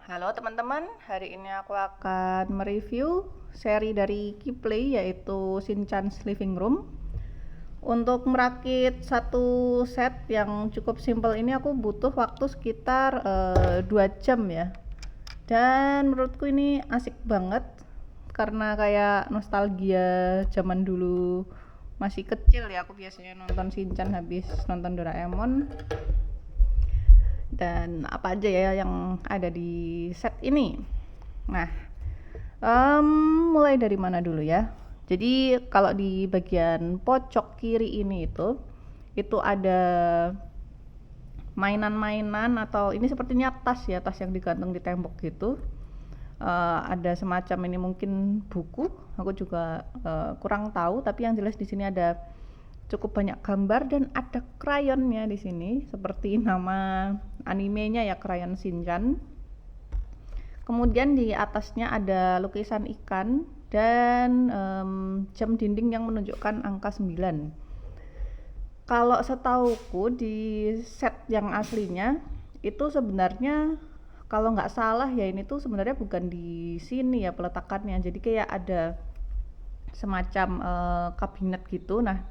Halo teman-teman, hari ini aku akan mereview seri dari Keyplay yaitu Shinchan's Living Room. Untuk merakit satu set yang cukup simple ini aku butuh waktu sekitar 2 jam ya. Dan menurutku ini asik banget karena kayak nostalgia zaman dulu masih kecil ya. Aku biasanya nonton Shinchan habis nonton Doraemon. Dan apa aja ya yang ada di set ini. Nah, mulai dari mana dulu ya? Jadi kalau di bagian pojok kiri ini itu ada mainan-mainan atau ini sepertinya tas ya, tas yang digantung di tembok gitu. Ada semacam ini mungkin buku, aku juga kurang tahu, tapi yang jelas di sini ada cukup banyak gambar dan ada krayonnya di sini seperti nama animenya ya, krayon Shinchan. Kemudian di atasnya ada lukisan ikan dan jam dinding yang menunjukkan angka 9. Kalau setauku di set yang aslinya itu sebenarnya kalau nggak salah ya ini tuh sebenarnya bukan di sini ya peletakannya. Jadi kayak ada semacam kabinet gitu. Nah,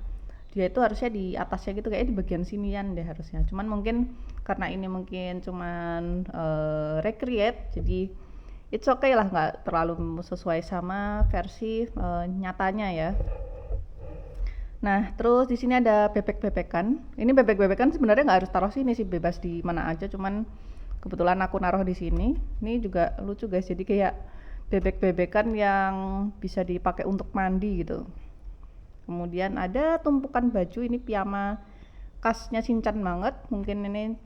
dia itu harusnya di atasnya gitu, kayak di bagian sinian deh harusnya. Cuman mungkin karena ini mungkin cuman recreate, jadi it's okay lah, nggak terlalu sesuai sama versi nyatanya ya. Nah, terus di sini ada bebek-bebekan. Ini bebek-bebekan sebenarnya nggak harus taruh sini sih, bebas di mana aja. Cuman kebetulan aku naruh di sini. Ini juga lucu guys. Jadi kayak bebek-bebekan yang bisa dipakai untuk mandi gitu. Kemudian ada tumpukan baju, ini piyama khasnya Shinchan banget. Mungkin ini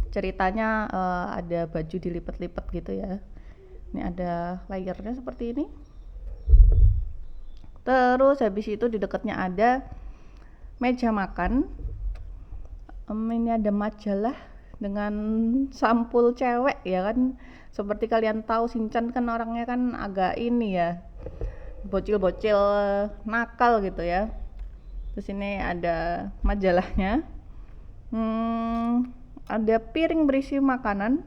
ceritanya ada baju dilipat-lipat gitu ya. Ini ada layernya seperti ini. Terus habis itu di dekatnya ada meja makan. Ini ada majalah dengan sampul cewek ya kan. Seperti kalian tahu Shinchan kan orangnya kan agak ini ya, bocil-bocil nakal gitu ya. Terus ini ada majalahnya. Ada piring berisi makanan.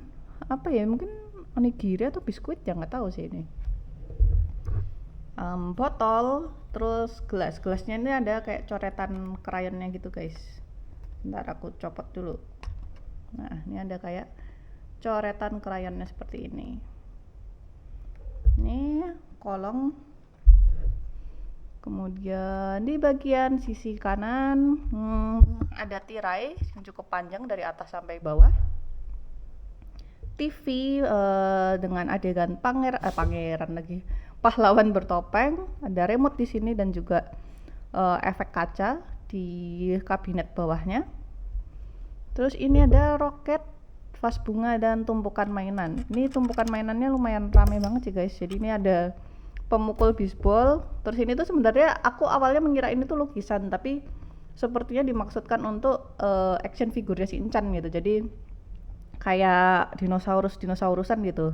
Apa ya? Mungkin onigiri atau biskuit ya, nggak tahu sih ini. Botol, terus gelas-gelasnya ini ada kayak coretan krayonnya gitu guys. Bentar aku copot dulu. Nah, ini ada kayak coretan krayonnya seperti ini. Ini kolong. Kemudian di bagian sisi kanan ada tirai yang cukup panjang dari atas sampai bawah. TV dengan adegan pangeran lagi, pahlawan bertopeng. Ada remote di sini dan juga efek kaca di kabinet bawahnya. Terus ini ada roket, vas bunga dan tumpukan mainan. Ini tumpukan mainannya lumayan rame banget sih guys. Jadi ini ada pemukul bisbol. Terus ini tuh sebenarnya aku awalnya mengira ini tuh lukisan, tapi sepertinya dimaksudkan untuk action figurnya Shinchan gitu. Jadi kayak dinosaurusan gitu.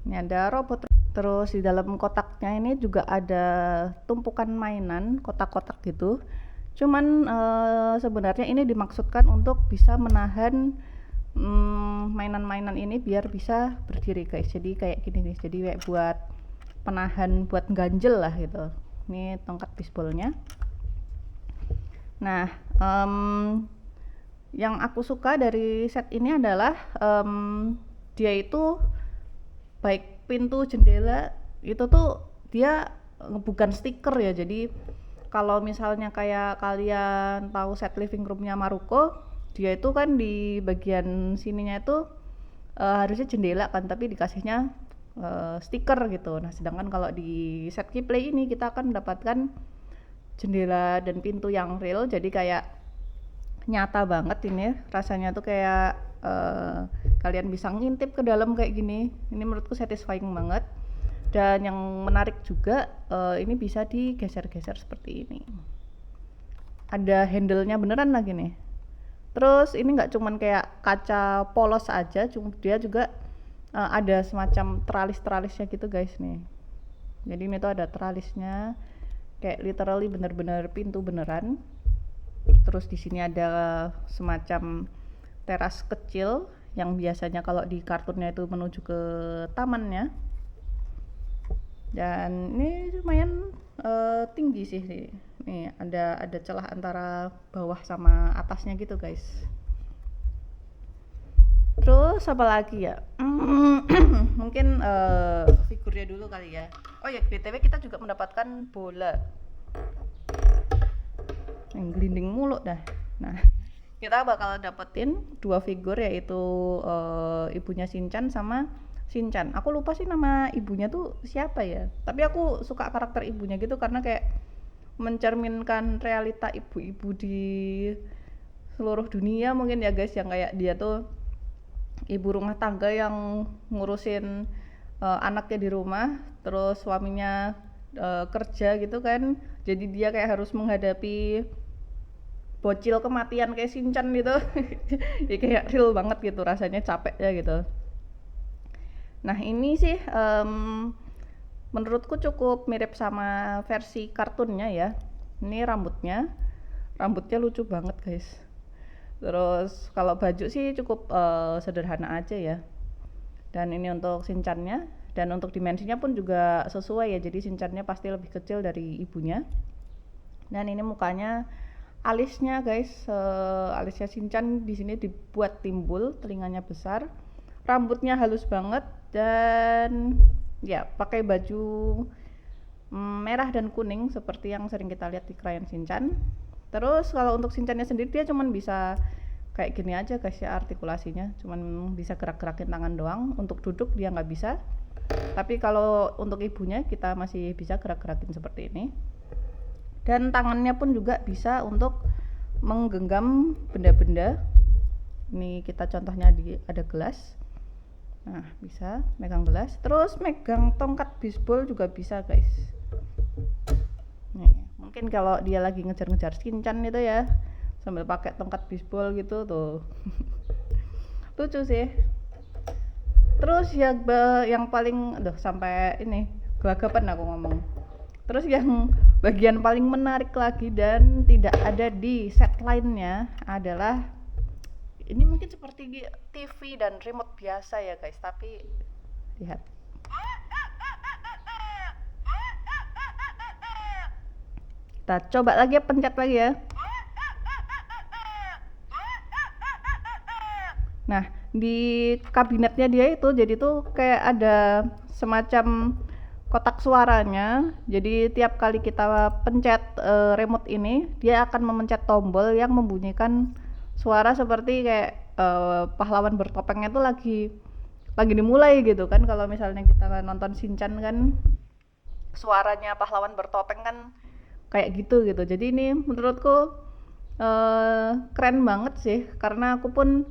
Ini ada robot. Terus di dalam kotaknya ini juga ada tumpukan mainan, kotak-kotak gitu. Cuman sebenarnya ini dimaksudkan untuk bisa menahan mainan-mainan ini biar bisa berdiri guys. Jadi kayak gini nih. Jadi kayak buat penahan, buat ganjel lah gitu. Ini tongkat bisbolnya. Nah, yang aku suka dari set ini adalah dia itu baik pintu, jendela itu tuh dia bukan stiker ya. Jadi kalau misalnya kayak kalian tahu set living roomnya Maruko, dia itu kan di bagian sininya itu harusnya jendela kan, tapi dikasihnya stiker gitu. Nah, sedangkan kalau di set Keyplay ini kita akan mendapatkan jendela dan pintu yang real, jadi kayak nyata banget ini rasanya tuh, kayak kalian bisa ngintip ke dalam kayak gini. Ini menurutku satisfying banget. Dan yang menarik juga ini bisa digeser-geser seperti ini. Ada handle-nya beneran lagi nih. Terus ini nggak cuman kayak kaca polos aja, dia juga ada semacam teralis-teralisnya gitu guys nih. Jadi ini tuh ada teralisnya, kayak literally bener-bener pintu beneran. Terus di sini ada semacam teras kecil yang biasanya kalau di kartunnya itu menuju ke tamannya. Dan ini lumayan tinggi sih nih, ada celah antara bawah sama atasnya gitu guys. Terus apa lagi ya? Mungkin figurnya dulu kali ya. Oh ya, BTW kita juga mendapatkan bola yang gelinding mulu dah. Nah, kita bakal dapetin 2 figur, yaitu ibunya Shinchan sama Shinchan. Aku lupa sih nama ibunya tuh siapa ya, tapi aku suka karakter ibunya gitu karena kayak mencerminkan realita ibu-ibu di seluruh dunia mungkin ya guys, yang kayak dia tuh ibu rumah tangga yang ngurusin anaknya di rumah, terus suaminya kerja gitu kan, jadi dia kayak harus menghadapi bocil kematian kayak Shinchan gitu. Ya kayak real banget gitu, rasanya capek ya gitu. Nah ini sih menurutku cukup mirip sama versi kartunnya ya. Ini rambutnya lucu banget guys. Terus kalau baju sih cukup sederhana aja ya. Dan ini untuk Shinchannya, dan untuk dimensinya pun juga sesuai ya, jadi Shinchannya pasti lebih kecil dari ibunya. Dan ini mukanya, alisnya guys, alisnya Shinchan di sini dibuat timbul, telinganya besar, rambutnya halus banget, dan ya pakai baju merah dan kuning seperti yang sering kita lihat di Crayon Shinchan. Terus kalau untuk Shinchannya sendiri dia cuman bisa kayak gini aja guys ya, artikulasinya cuman bisa gerak-gerakin tangan doang, untuk duduk dia nggak bisa. Tapi kalau untuk ibunya kita masih bisa gerak-gerakin seperti ini. Dan tangannya pun juga bisa untuk menggenggam benda-benda. Ini kita contohnya ada gelas. Nah, bisa megang gelas, terus megang tongkat bisbol juga bisa guys. Nih, mungkin kalau dia lagi ngejar-ngejar Shinchan itu ya, sambil pakai tongkat bisbol gitu tuh. Lucu sih. Terus yang paling sampai ini gelagapan aku ngomong. Terus yang bagian paling menarik lagi dan tidak ada di set lainnya adalah ini, mungkin seperti TV dan remote biasa ya guys, tapi lihat. Kita coba lagi ya, pencet lagi ya. Nah, di kabinetnya dia itu jadi tuh kayak ada semacam kotak suaranya. Jadi tiap kali kita pencet remote ini, dia akan memencet tombol yang membunyikan suara seperti kayak pahlawan bertopengnya tuh lagi dimulai gitu kan. Kalau misalnya kita nonton Shinchan kan suaranya pahlawan bertopeng kan kayak gitu. Jadi ini menurutku keren banget sih, karena aku pun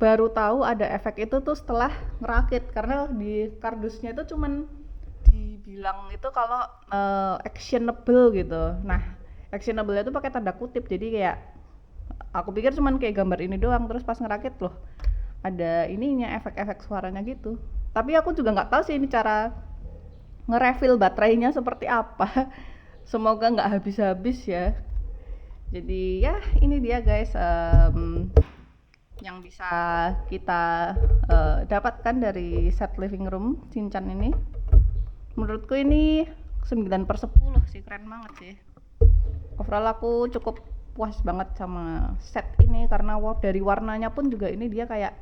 baru tahu ada efek itu tuh setelah ngerakit, karena di kardusnya itu cuman dibilang itu kalau actionable gitu. Nah, actionable itu pakai tanda kutip, jadi kayak aku pikir cuman kayak gambar ini doang, terus pas ngerakit loh ada ininya, efek-efek suaranya gitu. Tapi aku juga nggak tahu sih ini cara nge-refill baterainya seperti apa. Semoga nggak habis-habis ya. Jadi ya ini dia guys, yang bisa kita dapatkan dari set living room Shinchan ini. Menurutku ini 9/10 sih, keren banget sih. Overall aku cukup puas banget sama set ini, karena dari warnanya pun juga ini dia kayak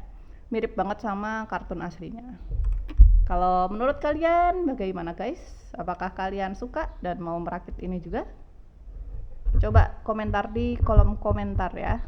mirip banget sama kartun aslinya. Kalau menurut kalian bagaimana guys? Apakah kalian suka dan mau merakit ini juga? Coba komentar di kolom komentar ya.